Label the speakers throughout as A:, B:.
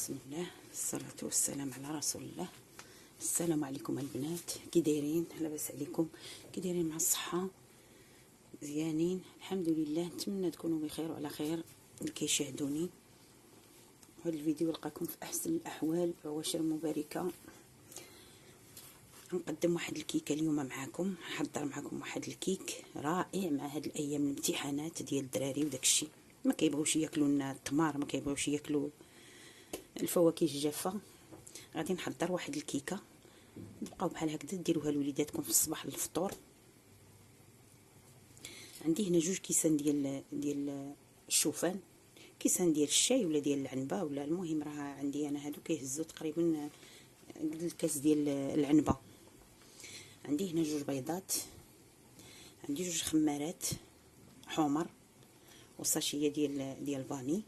A: بسم الله والصلاة والسلام على رسول الله. السلام عليكم البنات، كي دايرين؟ لاباس عليكم؟ كي دايرين مع الصحة؟ مزيانين الحمد لله. نتمنى تكونوا بخير وعلى خير اللي كيشاهدوني. هذا الفيديو يلقاكم في احسن الاحوال وعواشر مباركه. نقدم واحد الكيكه اليوم معاكم، نحضر معاكم واحد الكيك رائع مع هاد الايام الامتحانات ديال الدراري وداك الشيء. ما كيبغيوش ياكلوا لنا التمر، ما كيبغيوش ياكلوا الفواكه الجافه. غادي نحضر واحد الكيكه تبقاو بحال هكذا ديروها لوليداتكم في الصباح للفطور. عندي هنا 2 كيسان ديال الشوفان، كيسان ديال الشاي ولا ديال العنبه، ولا المهم راه عندي انا هادو كيهزوا تقريبا قد الكاس ديال العنبه. عندي هنا 2 بيضات، عندي 2 خمارات حمر وساشيه ديال فاني،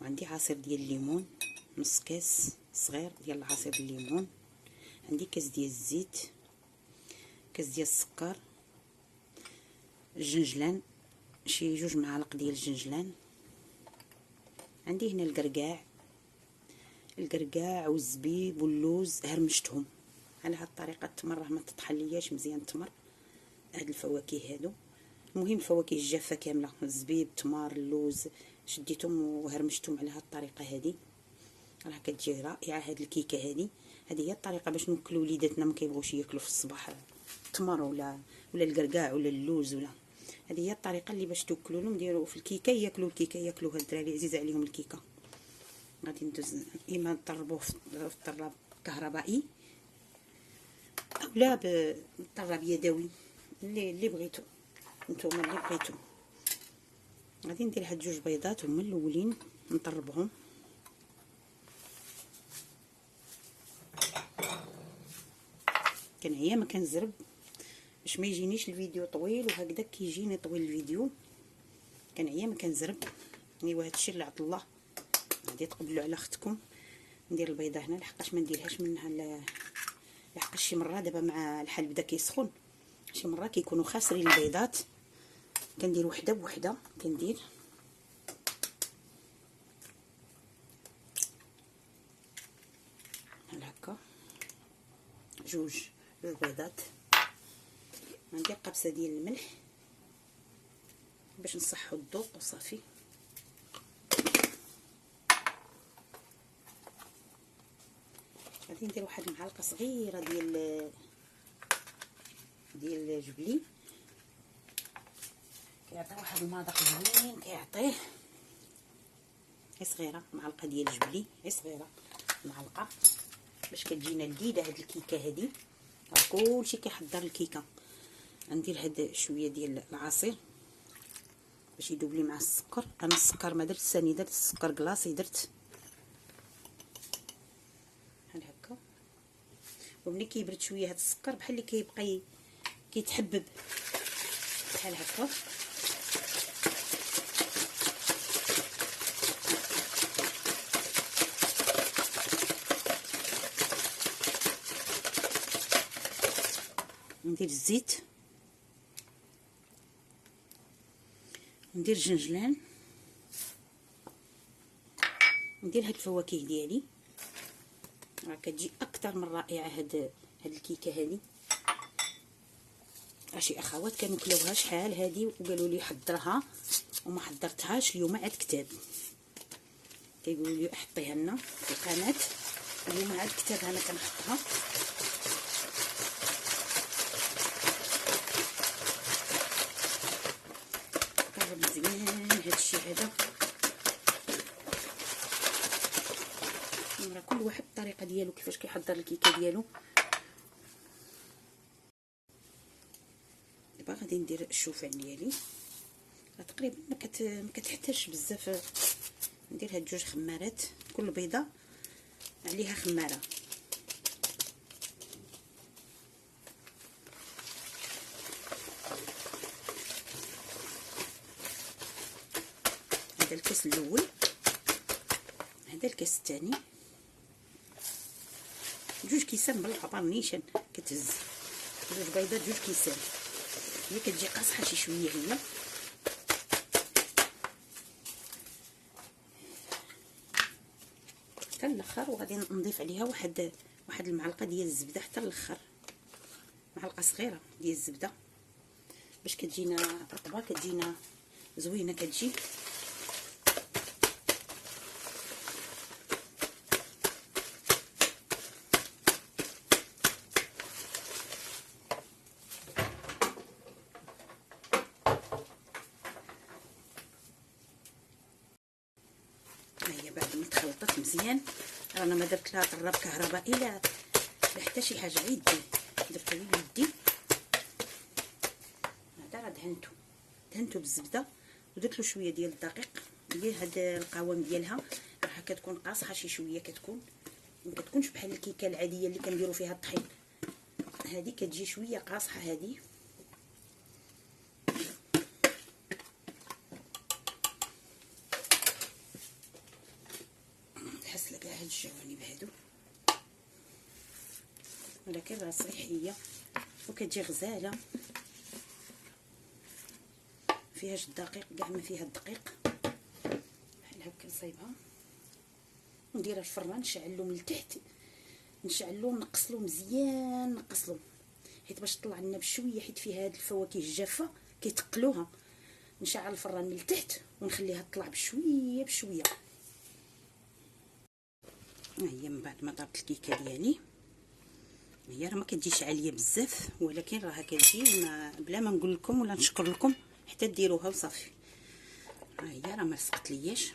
A: وعندي عصير ديال الليمون، نص كاس صغير ديال عصير الليمون، عندي كاس ديال الزيت، كاس ديال السكر، الجنجلان شي 2 معالق ديال الجنجلان، عندي هنا القرقاع والزبيب واللوز هرمشتهم على هاد الطريقه. التمر راه ما تطحلياش مزيان التمر، هاد الفواكه هادو المهم الفواكه الجافه كامله، الزبيب، التمر، اللوز، شديتهم وهرمشتهم على هاد الطريقه هادي. راه كتجي رائعه هاد الكيكه هادي. هذه هي الطريقه باش نوكلوا وليداتنا ما كيبغوش ياكلوا في الصباح التمر ولا القرقاع ولا اللوز ولا. هذه هي الطريقه اللي باش توكلوا لهم، ديروا في الكيكه ياكلوا الكيكه، ياكلوها الدراري عزيز عليهم الكيكه. غادي ندوز اما نطربوه في الطراب الكهربائي اولا بالطراب يدوي، اللي بغيتو نتوما اللي بغيتو. غادي ندير هاد 2 بيضات هما الاولين نطربهم. كنعيا ما كنزرب باش ما يجينيش الفيديو طويل، وهكذا كيجيني طويل الفيديو كنعيا ما كنزرب. ايوا هادشي اللي عطا الله، غادي تقبلوا على اختكم. ندير البيضه هنا لحقاش ما نديرهاش منها لحقاش شي مره دابا مع الحال بدا كيسخن، شي مره كيكونوا خاسرين البيضات، كندير وحده بوحده. كندير بحال هكا 2 بيضات. ندير قبصه ديال الملح باش نصحوا الذوق وصافي. غادي ندير واحد المعلقه صغيره ديال جبلي، كيعطي واحد المذاق زوين، كيعطيه غير صغيره، معلقه ديال جبلي غير صغيره، معلقه باش كتجينا لذيذه هاد الكيكه هادي. راه كلشي كيحضر الكيكه. غندير هاد شويه ديال العصير باش يذوب لي مع السكر. انا السكر ما درت ثاني، درت السكر كلاصي درت بحال هكا. وملي كيبرد شويه هاد السكر بحال اللي كيبقى كيتحبب بحال هكا. ندير الزيت، ندير الجنجلان، ندير هاد الفواكه ديالي. راه كتجي اكثر من رائعه هاد الكيكه هادي. شي اخوات كانوا كلاوها شحال هادي وقالوا لي حضرها وما حضرتهاش. اليوم عاد كتاب كيقولوا لي حطيها لنا في القناه، اليوم عاد كتاب انا كنحطها. مزيان هادشي هذا. راه كل واحد الطريقه ديالو كيفاش كيحضر الكيكه ديالو. دابا غادي ندير الشوفان ديالي، تقريبا ما كتحتاجش بزاف. ندير هاد 2 خمارات، كل بيضه عليها خماره. هذا الكاس الاول، هذا الكاس الثاني، 2 كيسان بالعبار نيشان كتهز. 2 بيضات 2 كيسان، هي كتجي قاصحه شي شويه هي. الاخر، وغادي نضيف عليها واحد المعلقه ديال الزبده حتى الاخر، معلقه صغيره ديال الزبده باش كتجينا رطبه، كتجينا زوينه كتجي. هي بعد ما تخلطت مزيان، رانا ما درت لها طراب كهربائي لا حتى شي حاجه، غير يدي درت غير يدي. هذا راه دهنتو بالزبده ودرت له شويه ديال الدقيق. هي هاد القوام ديالها راها كتكون قاصحه شي شويه، كتكون ما كتكونش بحال الكيكه العاديه اللي كنديروا فيها الطحين، هذه كتجي شويه قاصحه. هذه تحس لك هاد الجوانب هادو، ولكن راه صحيه وكتجي غزاله، فيهاش الدقيق كاع، ما فيها الدقيق. بحال هكا نصايبها ونديرها الفران، نشعلو من التحت، نشعلو ونقصلو مزيان، نقصلو حيت باش تطلع لنا بشويه، حيت فيها هاد الفواكه الجافه كيتقلوها. نشعل الفران من التحت ونخليها تطلع بشويه بشويه. ها هي من بعد ما ضربت الكيكه ديالي، هي راه ما كتجيش عاليه بزاف، ولكن راها كتجي بلا ما نقول لكم ولا نشكر لكم حتى ديروها وصافي. ها هي راه ما لصقت لياش،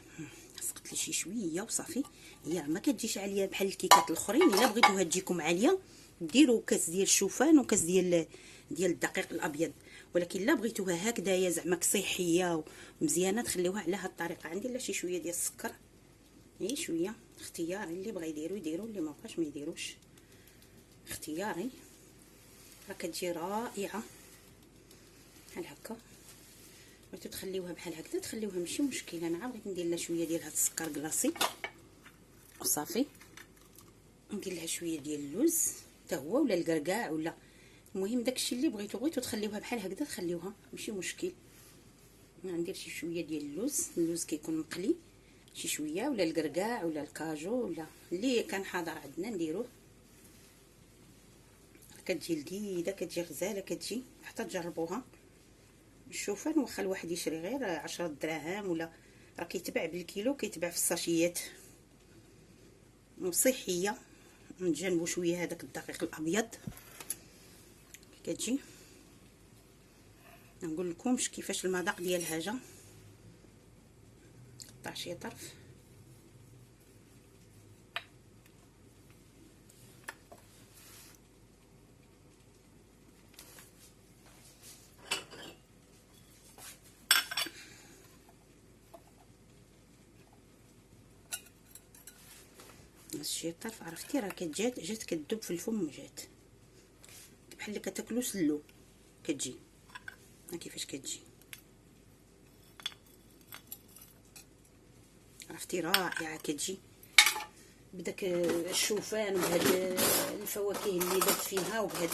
A: لصقت لي شي شويه وصافي. هي راه ما كتجيش عاليه بحال الكيكات الاخرين. الا بغيتوها تجيكم عاليه ديروا كاس ديال الشوفان وكاس ديال الدقيق الابيض، ولكن الا بغيتوها هكذايا زعما صحيه ومزيانه تخليوها على هاد الطريقه. عندي لا شي شويه ديال السكر، هي شويه اختياري، اللي بغى يديروا اللي ما بغاش ما يديروش، اختياري. راه كتجي رائعه بحال هكا. بغيتو تخليوها بحال هكذا تخليوها ماشي مشكل. انا عا بغيت ندير لها شويه ديال هاد السكر كلاصي وصافي. ندير لها شويه ديال اللوز حتى هو ولا الكركاع، ولا المهم داكشي اللي بغيتو تخليوها بحال هكذا تخليوها ماشي مشكل. ندير شي شويه ديال اللوز كيكون مقلي شي شويه، ولا الكركاع ولا الكاجو ولا اللي كان حاضر عندنا نديروه. كتجي لذيذه، كتجي غزاله، كتجي حتى تجربوها. الشوفان واخا الواحد يشري غير 10 دراهم، ولا راه كيتباع بالكيلو، كيتباع في الساشيات وصحيه. نتجنبوا شويه هذاك الدقيق الابيض. كتجي نقول لكمش كيفاش المذاق ديالها جا. قطع شي طرف شي طرف. عرفتي راه جات كتذوب في الفم، جات بحال اللي كتاكلو سلو. كتجي ها كيفاش كتجي، عرفتي رائعه. كتجي بداك الشوفان وبهاد الفواكه اللي درت فيها وبهاد.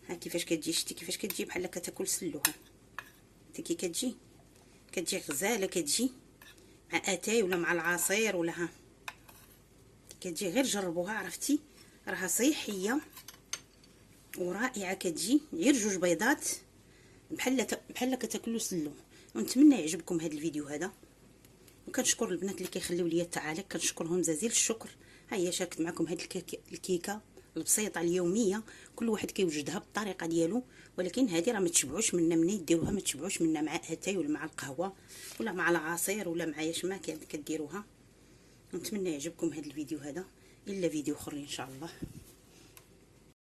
A: ها كيفاش كتجي، شتي كيفاش كتجي بحال كتاكل سلو. ها حتى كي كتجي غزاله، كتجي مع اتاي ولا مع العصير ولا. ها كتجي غير جربوها، عرفتي راها صحيه ورائعه. كتجي غير 2 بيضات بحال كتاكلوا سلو. ونتمنى يعجبكم هذا الفيديو هذا، وكنشكر البنات اللي كيخليو لي التعاليق، كنشكرهم جزيل الشكر. ها هي شاركت معكم هذه الكيكه البسيطه اليوميه، كل واحد كيوجدها بالطريقه ديالو، ولكن هذه راه ما تشبعوش منها منين ديروها، ما تشبعوش منها مع اتاي ولا مع القهوه ولا مع العصير ولا مع ايش ما كديروها. نتمنى يعجبكم هذا الفيديو هذا، الا فيديو اخر ان شاء الله.